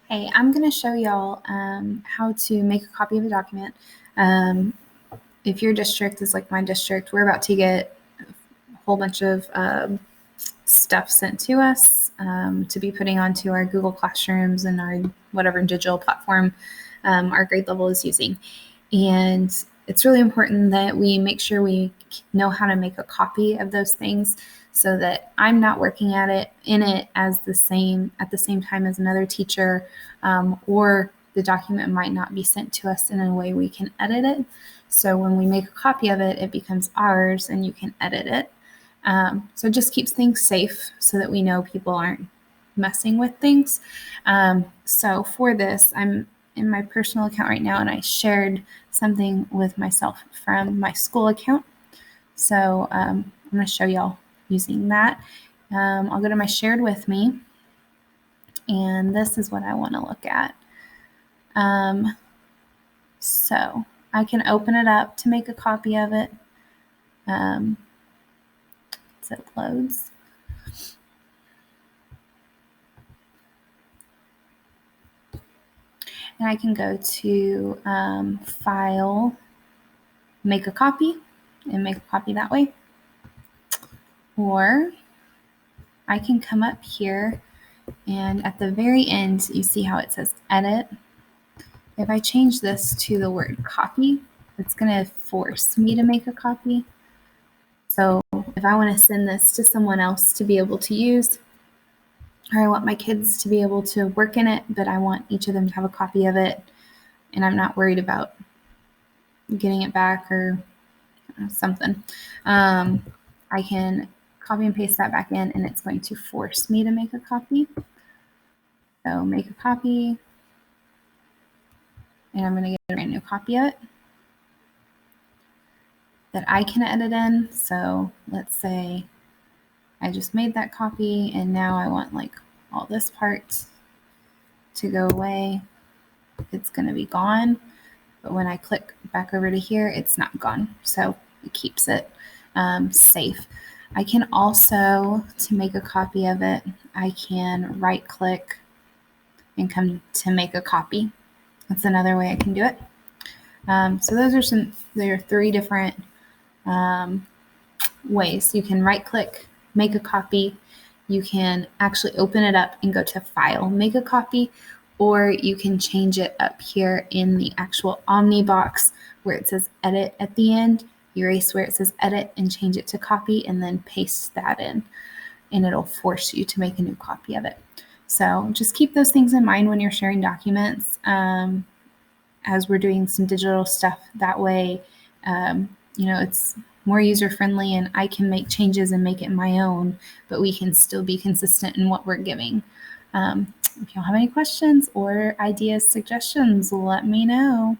Hey, I'm going to show y'all how to make a copy of a document. If your district is like my district, we're about to get a whole bunch of stuff sent to us to be putting onto our Google Classrooms and our whatever digital platform our grade level is using. And it's really important that we make sure we know how to make a copy of those things so that I'm not working at it at the same time as another teacher, or the document might not be sent to us in a way we can edit it. So when we make a copy of it, it becomes ours and you can edit it. So it just keeps things safe so that we know people aren't messing with things. So for this, I'm in my personal account right now, and I shared something with myself from my school account. So I'm going to show y'all using that. I'll go to my shared with me, and this is what I want to look at. So I can open it up to make a copy of it. So it loads. And I can go to File, Make a Copy, and make a copy that way. Or I can come up here, and at the very end, you see how it says Edit. If I change this to the word copy, it's going to force me to make a copy. So if I want to send this to someone else to be able to use, or I want my kids to be able to work in it, but I want each of them to have a copy of it, and I'm not worried about getting it back or something, I can copy and paste that back in, and it's going to force me to make a copy. So make a copy, and I'm going to get a brand new copy of it that I can edit in. So let's say I just made that copy, and now I want like all this part to go away. It's going to be gone, but when I click back over to here, it's not gone. So it keeps it safe. I can also, to make a copy of it, I can right click and come to make a copy. That's another way I can do it. So there are three different ways. You can right click, make a copy. You can actually open it up and go to File, Make a Copy, or you can change it up here in the actual Omni box where it says Edit at the end. Erase where it says Edit and change it to Copy, and then paste that in, and it'll force you to make a new copy of it. So just keep those things in mind when you're sharing documents as we're doing some digital stuff. That way, it's more user-friendly, and I can make changes and make it my own, but we can still be consistent in what we're giving. If y'all have any questions or ideas, suggestions, let me know.